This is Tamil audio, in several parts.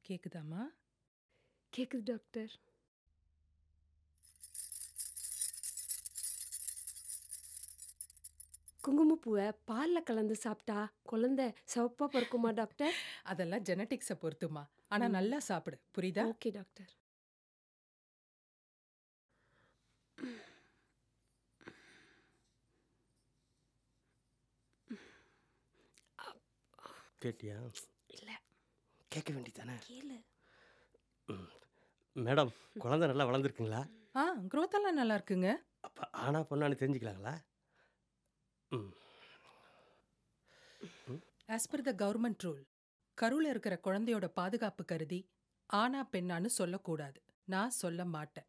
கேக்குதாம்மா? கேக்குது டாக்டர். குங்குமப்பூவை பால்ல கலந்து சாப்பிட்டா குழந்தை சிவப்பா பிறக்குமா டாக்டர்? அதெல்லாம் ஜெனடிக்ஸை பொறுத்துமா. ஆனா நல்லா சாப்பிடு, புரியுதா? Okay doctor. கேட்டியா? இல்ல கேட்க வேண்டியதானே? கேளு. மேடம், குழந்தை நல்லா வளர்ந்துருக்குங்களா? growth எல்லாம் நல்லா இருக்குங்க. அப்போ ஆனா பொண்ணான்னு தெரிஞ்சுக்கலாங்களா? As per the government rule, கருவுல இருக்கிற குழந்தையோட பாதுகாப்பு கருதி ஆனா பெண்ணான்னு சொல்லக்கூடாது. நான் சொல்ல மாட்டேன்.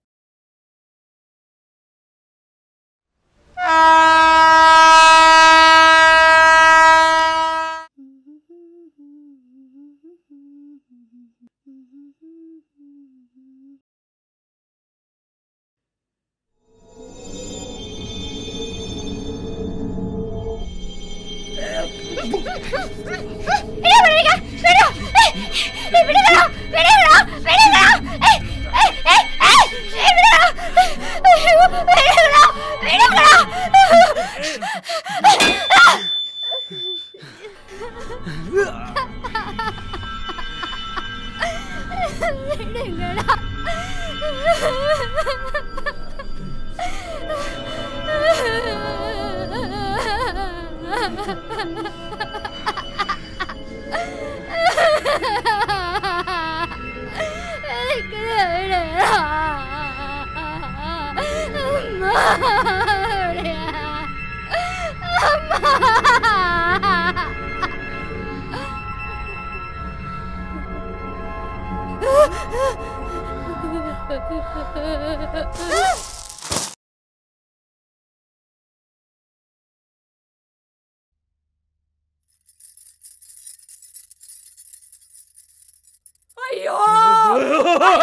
ஐயோ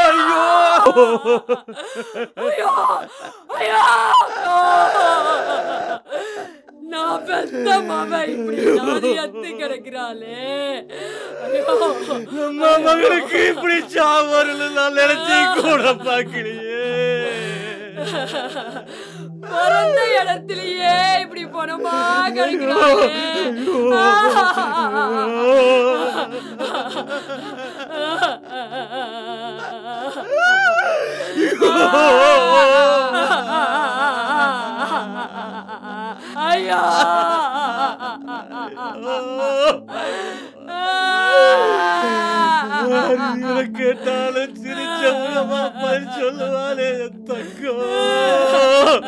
ஐயோ ஐயோ ஐயோ நான் பெத்த மாமா இப்படி நாடி அத்து கிடக்குறாளே. நம்ம மகளுக்கு இப்படி சாவரல நான் நினைச்சு கூட பார்க்கலையே. பிறந்த இடத்துலயே இப்படி பணமா கிடைக்கிறாளே. ஐயா கேட்டாலும் சிரிச்ச மூலமா பதில் சொல்லுவானே தங்கம்.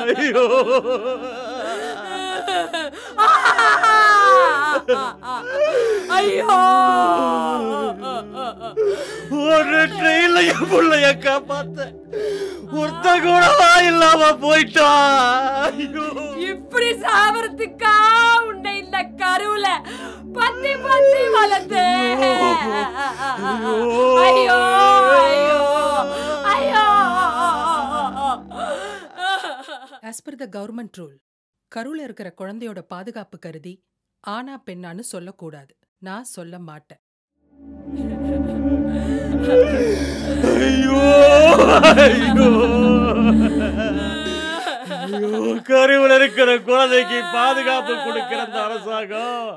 ஐயோ ஐயோ ஒரு ட்ரெயின்ல என் பிள்ளைய காப்பாத்த ஒருத்த கூடவா இல்லாம போயிட்டா. இப்படி சாவறதுக்கா உன்னை இந்த கருவுல பத்தி பத்தி வளர்த்து. ஐயோ ஐயோ ஐயோ. As per the government rule, கருவுல இருக்கிற குழந்தையோட பாதுகாப்பு கருதி ஆனா பெண்ணான்னு சொல்லக்கூடாது. நான் சொல்ல மாட்டேன். ஐயோ ஐயோ ஐயோ, கருவுல இருக்கிற குழந்தைக்கு பாதுகாப்பு கொடுக்கிற அந்த அரசாங்கம்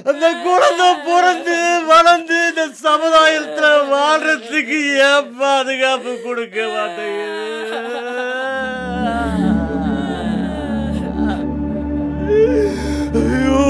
அந்த குழந்தை பிறந்து வளர்ந்து இந்த சமுதாயத்துல வாழ்றதுக்கு ஏன் பாதுகாப்பு கொடுக்க மாட்டேங்குது? ஐயோ